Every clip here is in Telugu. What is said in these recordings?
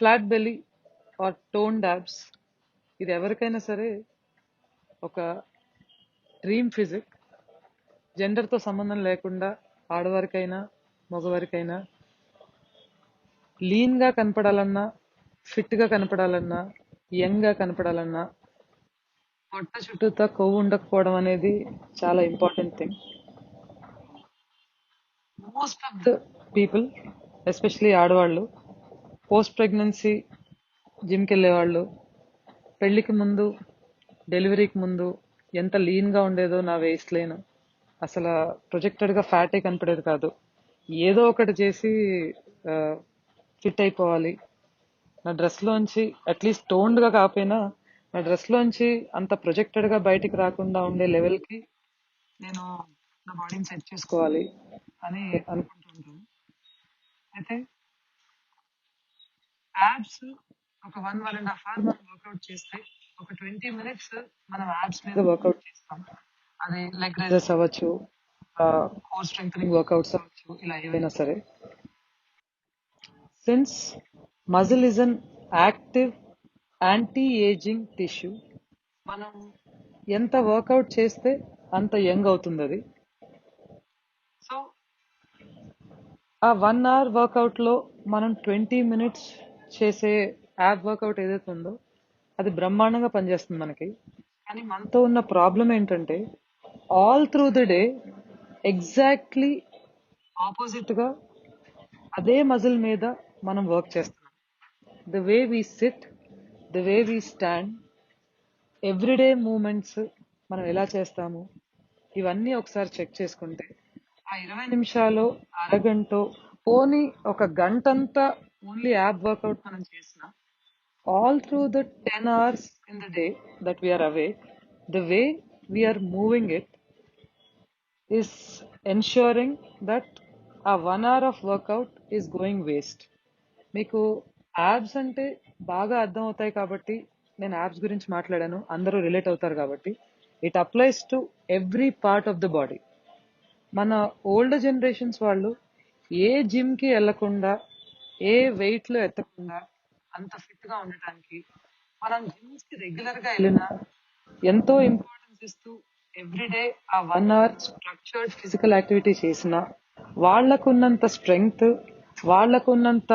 ఫ్లాట్ బెల్లీ ఆర్ టోన్ డాబ్స్, ఇది ఎవరికైనా సరే ఒక డ్రీమ్ ఫిజిక్. జెండర్తో సంబంధం లేకుండా ఆడవారికైనా మగవారికైనా లీన్గా కనపడాలన్నా, ఫిట్గా కనపడాలన్నా, యంగ్గా కనపడాలన్నా పొట్ట చుట్టూతా కొవ్వు ఉండకపోవడం అనేది చాలా important thing. Most of the people, especially ఆడవాళ్ళు, పోస్ట్ ప్రెగ్నెన్సీ జిమ్కి వెళ్ళేవాళ్ళు పెళ్లికి ముందు, డెలివరీకి ముందు ఎంత లీన్గా ఉండేదో నా వేస్ట్ లైన్, అసలు ప్రొజెక్టెడ్గా ఫ్యాటే కనపడేది కాదు. ఏదో ఒకటి చేసి ఫిట్ అయిపోవాలి, నా డ్రెస్లోంచి అట్లీస్ట్ టోన్డ్గా కాకపోయినా నా డ్రెస్లోంచి అంత ప్రొజెక్టెడ్గా బయటికి రాకుండా ఉండే లెవెల్కి నేను నా బాడీని సెట్ చేసుకోవాలి అని అనుకుంటుంటాను. అయితే యాబ్స్ ఒక 1.5 hour మనం వర్కౌట్ చేస్తే ఒక 20 minutes మనం యాబ్స్ మీద వర్కౌట్ చేస్తాం. అది లెగ్ రైజెస్ అవ్వచ్చు, కోర్ స్ట్రెంగ్ వర్కౌట్స్ అవ్వచ్చు, ఇలా ఏవైనా సరే. Since muscle is an active anti ageing tissue, మనం ఎంత వర్కౌట్ చేస్తే అంత యంగ్ అవుతుంది అది. సో ఆ 1 hour వర్కౌట్ లో మనం 20 minutes చేసే యాప్ వర్కౌట్ ఏదైతే ఉందో అది బ్రహ్మాండంగా పనిచేస్తుంది మనకి. కానీ మనతో ఉన్న ప్రాబ్లం ఏంటంటే all through the day exactly opposite గా అదే మజిల్ మీద మనం వర్క్ చేస్తున్నాం. The way we sit, the way we stand, everyday movements మనం ఎలా చేస్తాము, ఇవన్నీ ఒకసారి చెక్ చేసుకుంటే ఆ 20 నిమిషాలు, అరగంట, పోనీ ఒక గంటంతా ఓన్లీ యాప్ వర్కౌట్ మనం చేసిన all through the 10 hours in the day that we are awake, the way we are moving it is ensuring that a 1 hour of workout is going waste. మీకు యాబ్స్ అంటే బాగా అర్థం అవుతాయి కాబట్టి నేను యాబ్స్ గురించి మాట్లాడాను, అందరూ రిలేట్ అవుతారు కాబట్టి. It applies to every part of the body. మన ఓల్డ్ జనరేషన్స్ వాళ్ళు ఏ జిమ్ కి వెళ్లకుండా, ఏ వెయిట్ లో ఎత్తకుండా అంత ఫిట్ గా ఉండటానికి మనం జిమ్స్ కి రెగ్యులర్ గా వెళ్ళినా, ఎంతో ఇంపార్టెన్స్ ఇస్తూ ఎవ్రీడే ఆ 1 hour స్ట్రక్చర్డ్ ఫిజికల్ యాక్టివిటీ చేసిన వాళ్లకున్నంత స్ట్రెంగ్త్, వాళ్లకున్నంత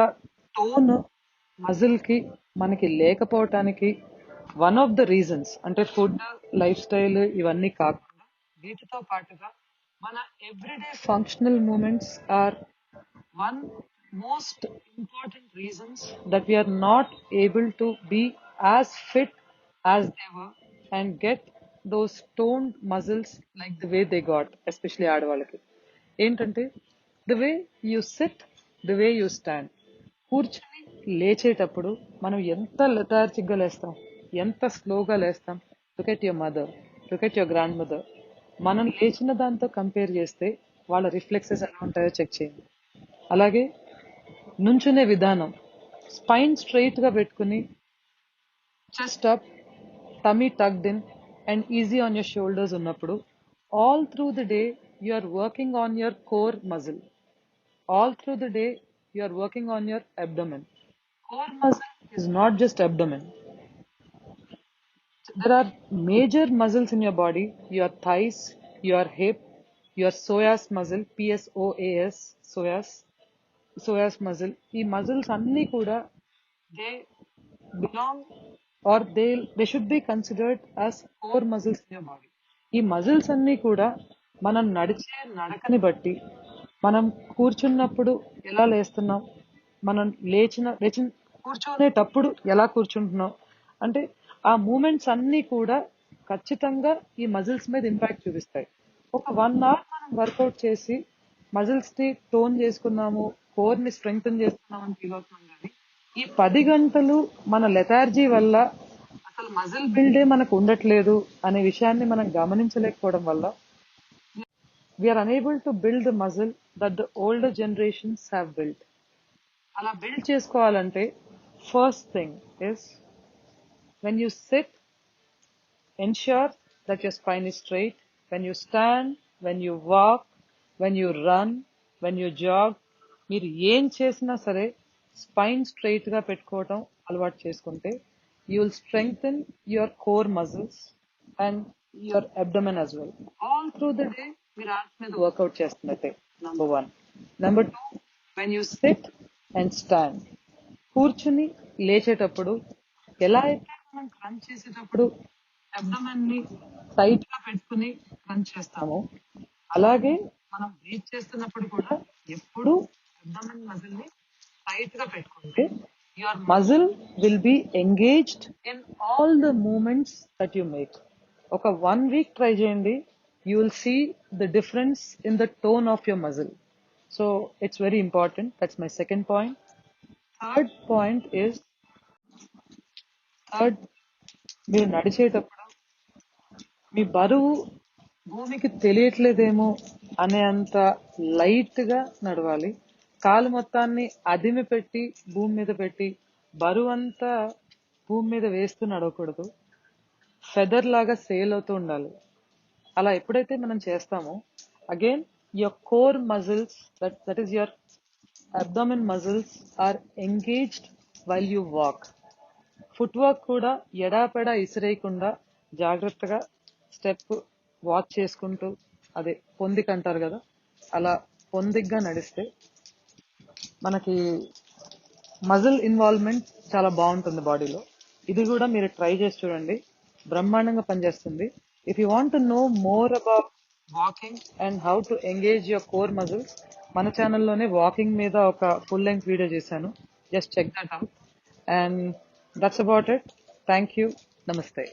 టోన్ మజిల్ కి మనకి లేకపోవటానికి వన్ ఆఫ్ ద రీజన్స్ అంటే ఫుడ్, లైఫ్ స్టైల్ ఇవన్నీ కాకుండా వీటితో పాటుగా మన everyday functional movements are one most important reasons that we are not able to be as fit as they were and get those toned muscles like the way they got, especially ఆడవాళ్ళకి ఏంటంటే the way you sit, the way you stand. కూర్చొని లేచేటప్పుడు మనం ఎంత లెథార్జిక్ గా లేస్తాం, ఎంత స్లోగా లేస్తాం. Look at your mother, look at your grand mother. మనం లేచిన దాంతో కంపేర్ చేస్తే వాళ్ళ రిఫ్లెక్సెస్ ఎలా ఉంటాయో చెక్ చేయండి. అలాగే నుంచునే విధానం, స్పైన్ స్ట్రైట్ గా పెట్టుకుని chest up, tummy tucked in and easy on your shoulders ఉన్నప్పుడు all through the day you are working on your core muscle. All through the day, you are working on your abdomen. Core muscle is not just abdomen. There are major muscles in your body, your thighs, your hip, your psoas muscle, PSOAS, psoas muscle. ఈ muscles అన్ని కూడా they belong or they should be considered as core muscles in your body. ఈ మజిల్స్ అన్ని కూడా మనం నడిచే నడకని బట్టి, మనం కూర్చున్నప్పుడు ఎలా లేస్తున్నాం, మనం కూర్చునేటప్పుడు ఎలా కూర్చుంటున్నాం, అంటే ఆ మూమెంట్స్ అన్ని కూడా ఖచ్చితంగా ఈ మజిల్స్ మీద ఇంపాక్ట్ చూపిస్తాయి. ఒక 1 hour మనం వర్కౌట్ చేసి మజిల్స్ ని టోన్ చేసుకున్నాము, కోర్ ని స్ట్రెంగ్తన్ చేసుకున్నాం అని ఫీల్ అవుతున్నాం. కానీ ఈ 10 గంటలు మన లెథార్జీ వల్ల అసలు మజిల్ బిల్డే మనకు ఉండట్లేదు అనే విషయాన్ని మనం గమనించలేకపోవడం వల్ల we are unable to build the muscle that the older generations have built. అలా బిల్డ్ చేసుకోవాలంటే first thing is when you sit, ensure that your spine is straight. When you stand, when you walk, when you run, when you jog, మీరు ఏం చేసినా సరే స్పైన్ స్ట్రైట్ గా పెట్టుకోవటం అలవాటు చేసుకుంటే you will strengthen your core muscles and your abdomen as well. All through the day మీరు ఆర్ట్స్ మీద వర్కౌట్ చేస్తున్నట్టే. Number 1. Number 2, when you sit and stand, కూర్చుని లేచేటప్పుడు ఎలా అయితే మనం క్రంచ్ చేసేటప్పుడు అబ్డమెన్ ని టైట్ గా పెట్టుకుని క్రంచ్ చేస్తామో, అలాగే మనం బ్రీత్ చేస్తున్నప్పుడు కూడా ఎప్పుడు అబ్డమెన్ మజిల్ ని టైట్ గా పెట్టుకుంటే your muscle will be engaged in all the movements that you make. ఒక 1 వీక్ ట్రై చేయండి, you will see the difference in the tone of your muscle. So it's very important. That's my second point. Third point is, మీరు నడిచేటప్పుడు మీ బరువు భూమికి తెలియట్లేదేమో అనే అంత లైట్ గా నడవాలి. కాలు మొత్తాన్ని అదిమి పెట్టి భూమి మీద పెట్టి బరువు అంతా భూమి మీద వేస్తూ నడవకూడదు. ఫెదర్ లాగా సేల్ అవుతూ ఉండాలి. అలా ఎప్పుడైతే మనం చేస్తామో, again your core muscles, that is your abdomen muscles are engaged while you walk. Footwork కూడా ఎడాపెడా ఇసిరేయకుండా జాగ్రత్తగా స్టెప్ వాచ్ చేసుకుంటూ, అదే పొందిక అంటారు కదా, అలా పొందిగ్గా నడిస్తే మనకి మజిల్ ఇన్వాల్వ్మెంట్ చాలా బాగుంటుంది బాడీలో. ఇది కూడా మీరు ట్రై చేసి చూడండి, బ్రహ్మాండంగా పనిచేస్తుంది. If you want to know more about walking and how to engage your core muscles, మన ఛానల్లోనే వాకింగ్ మీద ఒక ఫుల్ లెంగ్త్ వీడియో చేశాను. Just check that out. And that's about it. Thank you. నమస్తే.